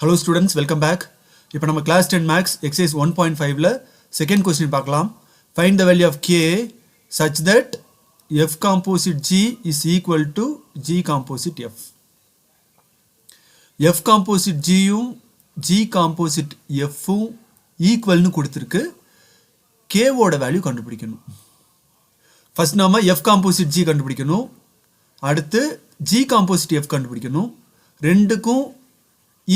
Hello students, welcome back. இப்போ நம்ம class 10 max exercise 1.5ல second question பார்க்கலாம். Find the value of k such that f composite g is equal to g composite f. f composite g யும் g composite f ம் equal னு கொடுத்திருக்கு. k ஓட value கண்டுபிடிக்கணும். First நாம f composite g கண்டுபிடிக்கணும். அடுத்து g composite f கண்டுபிடிக்கணும். ரெண்டுக்கும்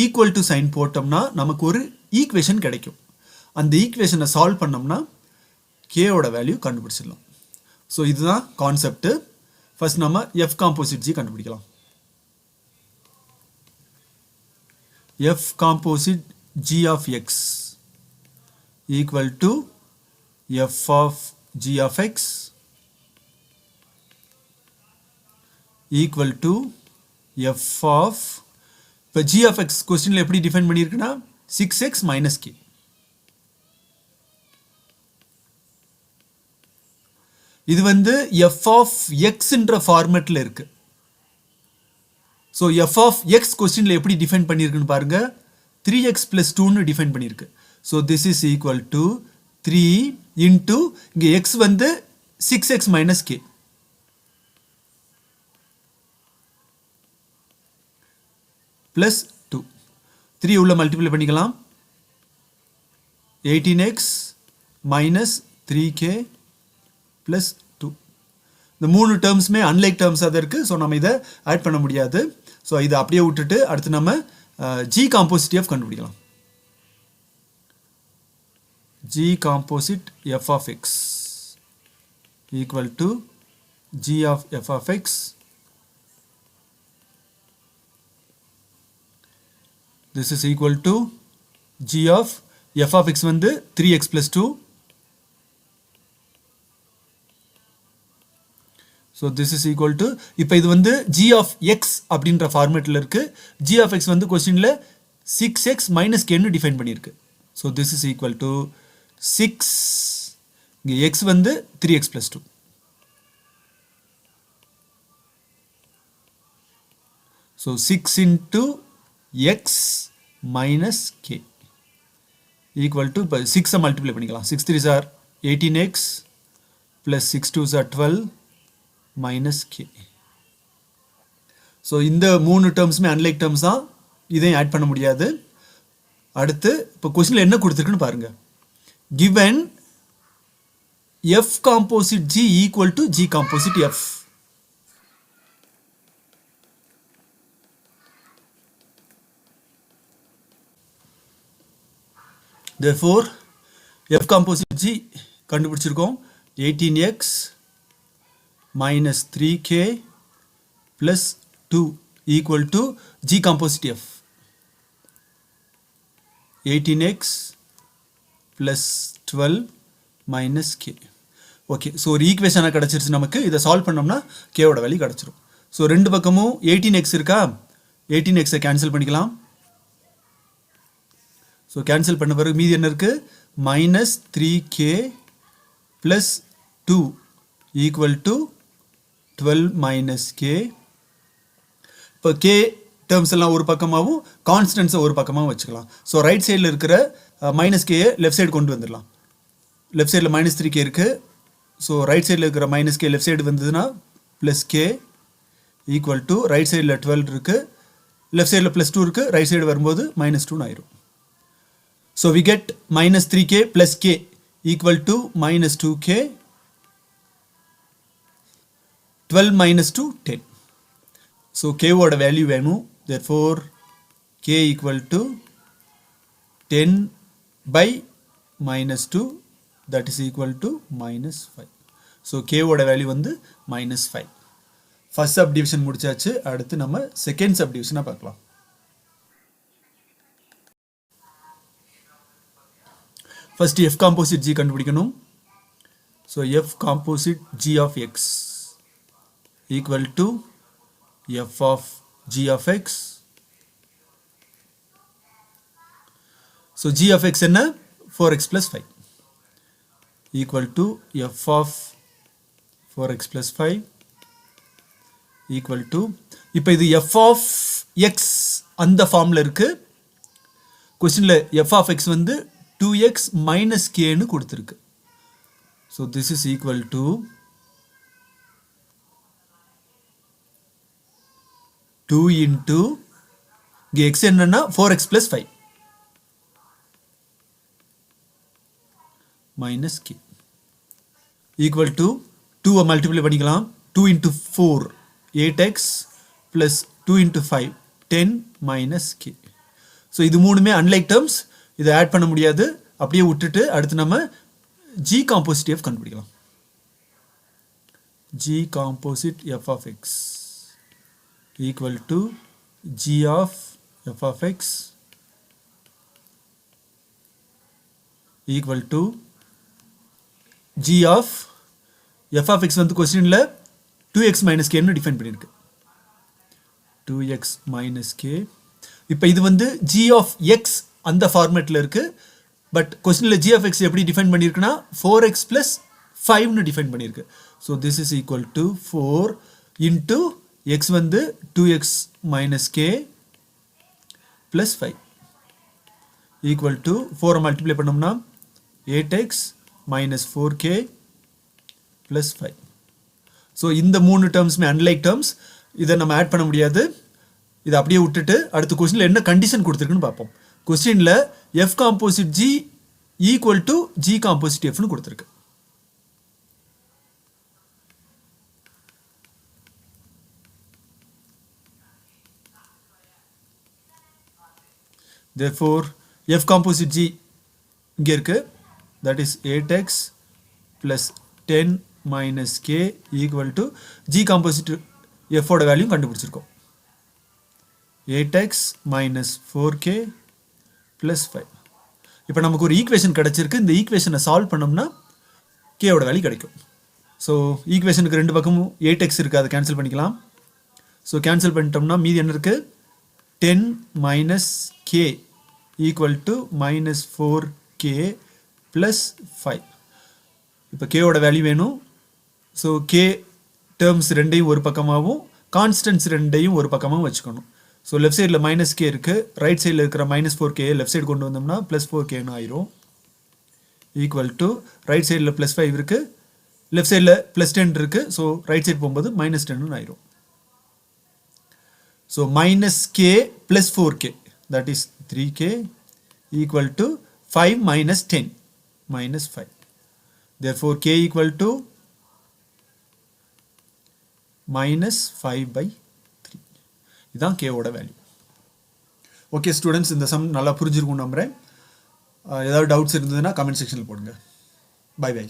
equal to sign போட்டோம்னா நமக்கு ஒரு ஈக்குவேஷன் கிடைக்கும். அந்த ஈக்குவேஷனை சால்வ் பண்ணோம்னா k ஓட வேல்யூ கண்டுபிடிச்சிடலாம். ஸோ இதுதான் கான்செப்ட். ஃபர்ஸ்ட் நம்ம f காம்போசிட் g கண்டுபிடிக்கலாம். f composite g of x equal to f of g of x equal to f of இப்போ g of x கொஸ்டின்ல எப்படி டிஃபைன் பண்ணியிருக்குன்னா 6x minus k. இது வந்து f of x என்ற ஃபார்மேட்ல இருக்கு. So f of x கொஸ்டின்ல எப்படி டிஃபைன் பண்ணியிருக்குன்னு பாருங்க. 3x plus 2ன்னு டிஃபைன் பண்ணியிருக்கு. So this is equal to 3 into இங்கே x வந்து 6x minus k. plus 2 3 உள்ள மல்டிப்ளை பண்ணிக்கலாம். 18x minus 3k plus 2. இந்த மூணு டேர்ம்ஸ்மே அன்லைக் டேர்ம்ஸ் அது இருக்கு. ஸோ நம்ம இதை ஆட் பண்ண முடியாது. ஸோ இதை அப்படியே விட்டுட்டு அடுத்து நம்ம g காம்போசிட் f கண்டுபிடிக்கலாம். g composite f of x equal to g of f of x this is equal to g of f of x வந்து 3x plus 2. So this is equal to இப்போ இது வந்து g of x அப்படின்ற ஃபார்மேட்ல இருக்கு. g of x வந்து கொஸ்டின்ல 6x minus k ன்னு define பண்ணியிருக்கு. So this is equal to 6 இங்க x வந்து 3x plus 2. So 6 into x minus k equal to 6 multiply பண்ணிக்கலாம். 6 3s are 18x plus 6 2s are 12 minus k. so இந்த மூணு டேர்ம்ஸ்மே unlike terms தான். இதையும் add பண்ண முடியாது. அடுத்து இப்போ क्वेश्चनல என்ன கொடுத்திருக்குன்னு பாருங்க. given f composite g equal to g composite f. Therefore, f composite g கண்டுபிடிச்சிருக்கோம். 18x minus 3k plus 2 equal to g composite f. 18x plus 12 minus k. Okay, so ஒரு ஈக்குவேஷனாக கிடச்சிருச்சு நமக்கு. இதை சால்வ் பண்ணோம்னா கேவோட வேல்யூ கிடச்சிரும். ஸோ ரெண்டு பக்கமும் 18x இருக்கா, 18xை கேன்சல் பண்ணிக்கலாம். ஸோ கேன்சல் பண்ண பிறகு மீதி என்ன இருக்கு, minus 3k plus 2 equal to 12 minus k. இப்போ k டேர்ம்ஸ் எல்லாம் ஒரு பக்கமாகவும் கான்ஸ்டன்ஸை ஒரு பக்கமாகவும் வச்சுக்கலாம். ஸோ ரைட் சைடில் இருக்கிற மைனஸ் கேயை லெஃப்ட் சைடு கொண்டு வந்துடலாம். லெஃப்ட் சைடில் மைனஸ் 3k இருக்கு. ஸோ ரைட் சைடில் இருக்கிற மைனஸ் கே லெஃப்ட் சைடு வந்ததுன்னா plus K equal to right சைடில் 12 இருக்கு, லெஃப்ட் சைடில் ப்ளஸ் 2 இருக்கு, ரைட் சைடு வரும்போது மைனஸ் 2 ஆயிரும். So we get minus 3k plus k equal to minus 2k. 12 minus 2 10. So k ஓட வேல்யூ வேணும். Therefore k equal to 10 by minus 2 that is equal to minus 5. So k ஓட value வந்து minus 5. First subdivision முடிச்சாச்சு. அடுத்து நம்ம second subdivision பார்க்கலாம். First f composite g கண்டுபிடிக்கணும். So f composite g of x equal to f of g of x. So g of x என்ன, 4x plus 5 equal to f of 4x plus 5 equal to இப்போ இது f of x அந்த ஃபார்ம்ல இருக்கு. கொஸ்டினில் F of X வந்து 2x minus கேன்னு கொடுத்துருக்கு. So this is equal to 2 into இங்கே எக்ஸ் என்னன்னா 4x plus 5 minus K equal to 2 multiply பண்ணிக்கலாம். 2 into 4 8x plus 2 into 5 10 minus K. So இது மூணுமே அன்லைக் டேர்ம்ஸ், இதை ஆட் பண்ண முடியாது. அப்படியே விட்டுட்டு அடுத்து நம்ம ஜி காம்போசிட் எஃப் கண்டுபிடிக்கலாம். G composite F of X equal to G of F of X equal to G of F of X வந்து கொஸ்டினில் 2x மைனஸ் கேன்னு டிஃபைன் பண்ணியிருக்கு. 2x minus K. இப்போ இது வந்து ஜி ஆஃப் எக்ஸ் அந்த ஃபார்மேட்டில் இருக்குது. பட் கொஸ்டினில் ஜி ஆஃப் எக்ஸ் எப்படி டிஃபைன் பண்ணியிருக்குன்னா 4x ப்ளஸ் 5ன்னு டிஃபைன் பண்ணியிருக்கு. So this is equal to 4 into X வந்து 2x minus K plus 5 equal to 4 multiply பண்ணோம்னா 8x minus 4k plus 5. So இந்த மூணு டேர்ம்ஸுமே அன்லைக் டேர்ம்ஸ், இதை நம்ம ஆட் பண்ண முடியாது. இதை அப்படியே விட்டுட்டு அடுத்த கொஸ்டினில் என்ன கண்டிஷன் கொடுத்துருக்குன்னு பார்ப்போம். கொஸ்டினில் F composite G equal to G composite எஃப்னு கொடுத்துருக்கு. therefore f composite g இங்கே இருக்கு, that is 8x plus 10 minus k equal to g composite f ஓட வேல்யூ கண்டுபிடிச்சிருக்கோம். 8x minus 4k plus 5. இப்போ நமக்கு ஒரு ஈக்குவேஷன் கிடைச்சிருக்கு. இந்த ஈக்குவேஷனை சால்வ் பண்ணோம்னா k ஓட வேல்யூ கிடைக்கும். ஸோ ஈக்குவேஷனுக்கு ரெண்டு பக்கமும் 8x இருக்குது, அதை கேன்சல் பண்ணிக்கலாம். ஸோ கேன்சல் பண்ணிட்டோம்னா மீதி என்ன இருக்குது? 10 minus k equal to minus 4k plus 5. இப்போ k ஓட வேல்யூ வேணும். ஸோ k டேர்ம்ஸ் ரெண்டையும் ஒரு பக்கமாகவும் கான்ஸ்டன்ட்ஸ் ரெண்டையும் ஒரு பக்கமாகவும் வச்சுக்கணும். ஸோ லெஃப்ட் சைடில் மைனஸ் கே இருக்குது, ரைட் சைடில் இருக்கிற minus 4k லெஃப்ட் சைடு கொண்டு வந்தோம்னா ப்ளஸ் 4kன்னு ஆயிரும். ஈக்குவல் டு ரைட் சைடில் ப்ளஸ் 5 இருக்குது, லெஃப்ட் சைடில் ப்ளஸ் 10 இருக்குது. ஸோ ரைட் சைடு போகும்போது minus 10ன்னு ஆயிரும். So minus k plus 4k that is 3k equal to 5 minus 10 minus 5. Therefore k equal to minus 5 by 3. இதுதான் k ஓட வேல்யூ. ஓகே ஸ்டூடெண்ட்ஸ், இந்த sum நல்லா புரிஞ்சிருக்கும் நம்புகிறேன். ஏதாவது டவுட்ஸ் இருந்ததுன்னா கமெண்ட் செக்ஷனில் போடுங்க. Bye by.